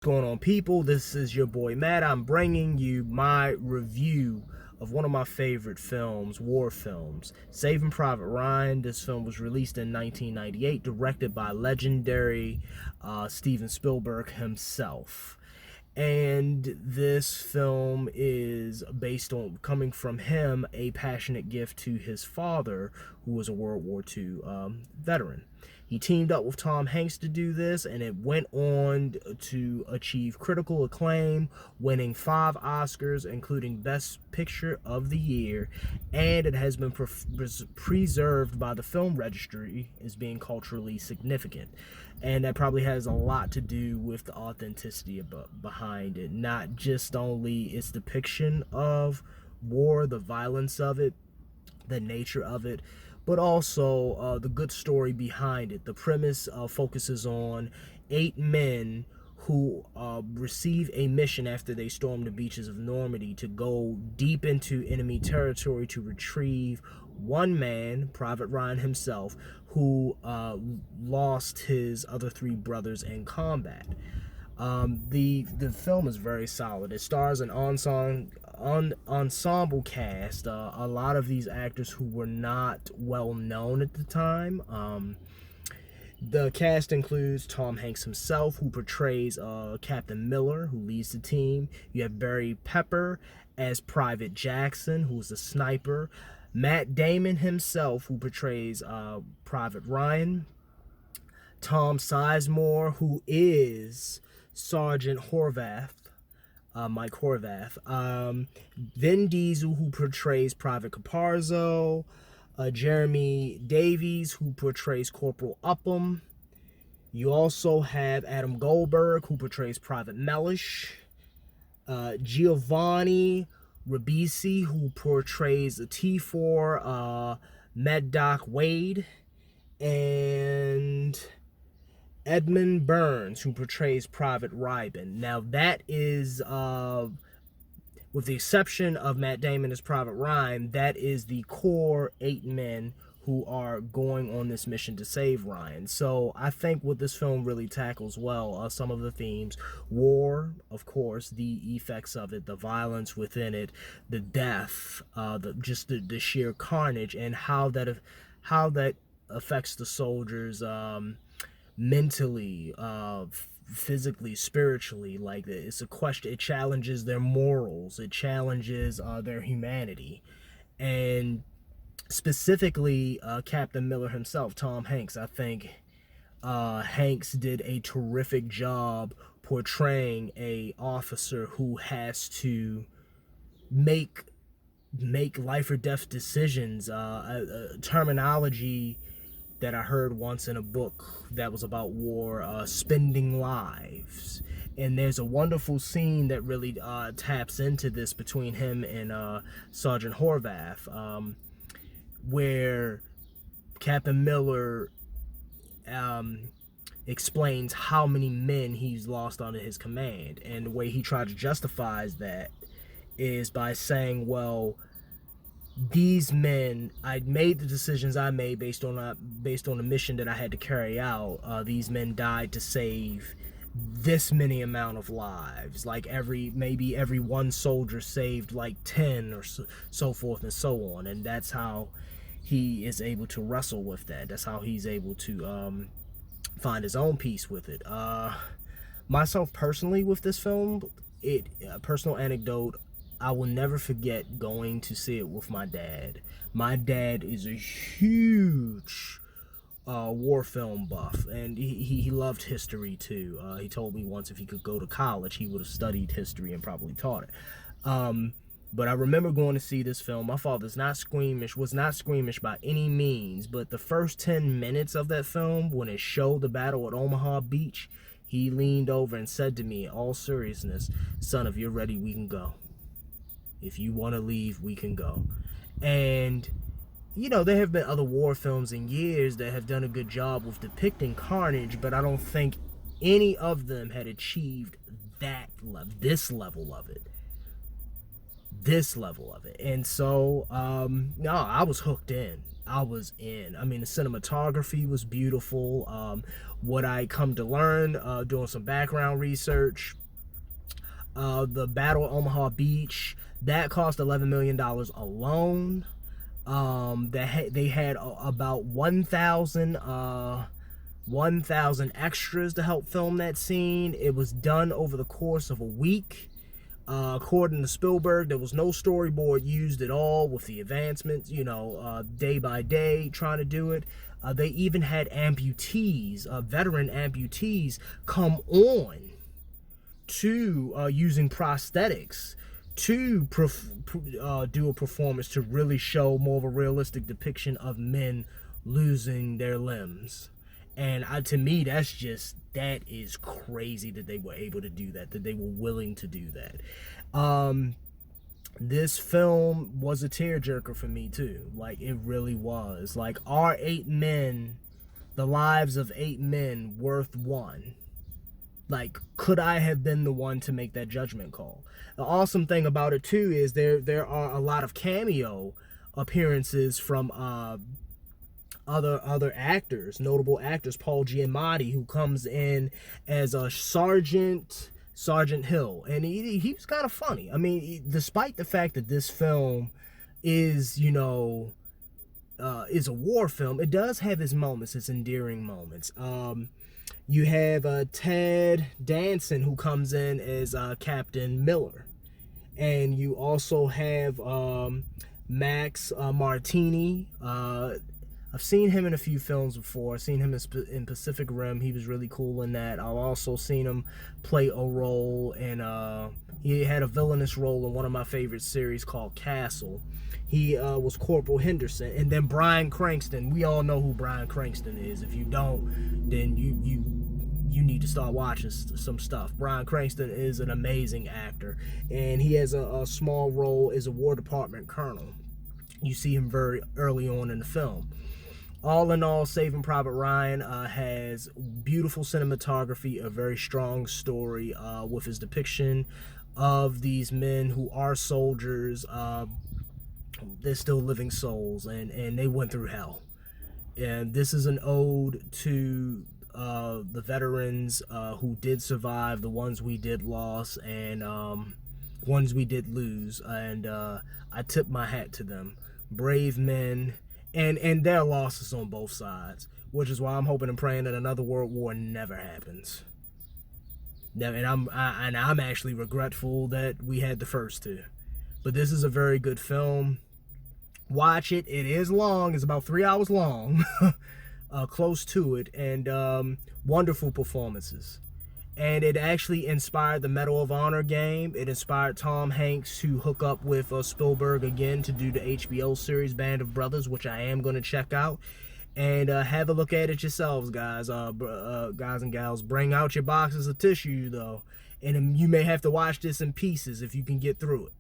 Going on, people? This is your boy Matt. I'm bringing you my review of one of my favorite films, war films, Saving Private Ryan. This film was released in 1998, directed by legendary Steven Spielberg himself. And this film is based on, coming from him, a passionate gift to his father, who was a World War II veteran. He teamed up with Tom Hanks to do this, and it went on to achieve critical acclaim, winning 5 Oscars, including Best Picture of the Year, and it has been preserved by the Film Registry as being culturally significant. And that probably has a lot to do with the authenticity behind it, not just only its depiction of war, the violence of it, the nature of it, but also the good story behind it. The premise focuses on 8 men who receive a mission after they storm the beaches of Normandy to go deep into enemy territory to retrieve one man, Private Ryan himself, who lost his other 3 brothers in combat. The film is very solid. It stars an ensemble cast. A lot of these actors who were not well known at the time. The cast includes Tom Hanks himself, who portrays Captain Miller, who leads the team. You have Barry Pepper as Private Jackson, who's the sniper. Matt Damon himself, who portrays Private Ryan. Tom Sizemore, who is Sergeant Horvath, Mike Horvath. Vin Diesel, who portrays Private Caparzo. Jeremy Davies, who portrays Corporal Upham. You also have Adam Goldberg, who portrays Private Mellish. Giovanni Ribisi, who portrays the T4 Med Doc Wade. And Edmund Burns, who portrays Private Ri-vyoo. Now that is, with the exception of Matt Damon as Private Ryan, that is the core 8 men who are going on this mission to save Ryan. So I think what this film really tackles well, some of the themes: war, of course, the effects of it, the violence within it, the death, the sheer carnage, and how that affects the soldiers mentally, physically, spiritually. Like, it's a question. It challenges their morals. It challenges their humanity. And specifically, Captain Miller himself, Tom Hanks. I think Hanks did a terrific job portraying a officer who has to make life or death decisions. Terminology that I heard once in a book that was about war, spending lives. And there's a wonderful scene that really taps into this between him and Sergeant Horvath, where Captain Miller explains how many men he's lost under his command. And the way he tried to justify that is by saying, well, these men, I made the decisions I made based on the mission that I had to carry out. These men died to save this many amount of lives. Like maybe every one soldier saved like 10 or so forth and so on. And that's how he is able to wrestle with that. That's how he's able to find his own peace with it. Myself personally with this film, personal anecdote, I will never forget going to see it with my dad. My dad is a huge war film buff, and he loved history too. He told me once if he could go to college, he would have studied history and probably taught it. But I remember going to see this film. My father's was not squeamish by any means, but the first 10 minutes of that film, when it showed the battle at Omaha Beach, he leaned over and said to me in all seriousness, "Son, if you're ready, we can go. If you want to leave, we can go." And, there have been other war films in years that have done a good job with depicting carnage, but I don't think any of them had achieved this level of it. And so, no, I was hooked in. I was in. I mean, the cinematography was beautiful. what I come to learn doing some background research, the Battle of Omaha Beach, that cost $11 million alone. They had about 1,000 extras to help film that scene. It was done over the course of a week. According to Spielberg, there was no storyboard used at all with the advancements, day by day trying to do it. They even had amputees, veteran amputees, come on to using prosthetics to do a performance to really show more of a realistic depiction of men losing their limbs. And to me, that is crazy that they were able to do that they were willing to do that. This film was a tearjerker for me too. Like, it really was. Like, are 8 men, the lives of 8 men, worth one? Like, could I have been the one to make that judgment call? The awesome thing about it too is there are a lot of cameo appearances from other actors, notable actors. Paul Giamatti, who comes in as a Sergeant Hill, and he was kind of funny. I mean, despite the fact that this film is is a war film, it does have its moments, its endearing moments. You have Ted Danson, who comes in as Captain Miller, and you also have Max Martini. I've seen him in a few films before. I've seen him in Pacific Rim. He was really cool in that. I've also seen him play a role in, he had a villainous role in one of my favorite series called Castle. He was Corporal Henderson. And then Bryan Cranston. We all know who Bryan Cranston is. If you don't, then you need to start watching some stuff. Bryan Cranston is an amazing actor. And he has a small role as a War Department colonel. You see him very early on in the film. All in all, Saving Private Ryan has beautiful cinematography, a very strong story with his depiction of these men who are soldiers. They're still living souls, and they went through hell. And this is an ode to the veterans who did survive, the ones we did lose, and ones we did lose. And I tip my hat to them. Brave men. And their losses on both sides, which is why I'm hoping and praying that another world war never happens. And I'm actually regretful that we had the first two. But this is a very good film. Watch it. It is long. It's about 3 hours long, close to it, and wonderful performances. And it actually inspired the Medal of Honor game. It inspired Tom Hanks to hook up with Spielberg again to do the HBO series Band of Brothers, which I am going to check out. And have a look at it yourselves, guys. Guys and gals, bring out your boxes of tissue, though. And you may have to watch this in pieces if you can get through it.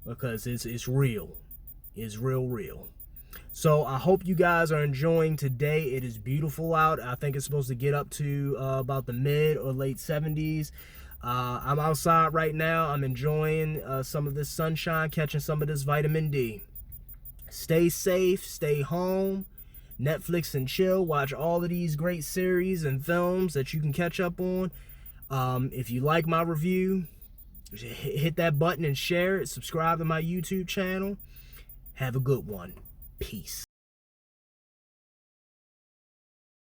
Because it's real. It's real. So I hope you guys are enjoying today. It is beautiful out. I think it's supposed to get up to about the mid or late 70s. I'm outside right now. I'm enjoying some of this sunshine, catching some of this vitamin D. Stay safe, stay home, Netflix and chill. Watch all of these great series and films that you can catch up on. If you like my review, hit that button and share it. Subscribe to my YouTube channel. Have a good one. Peace.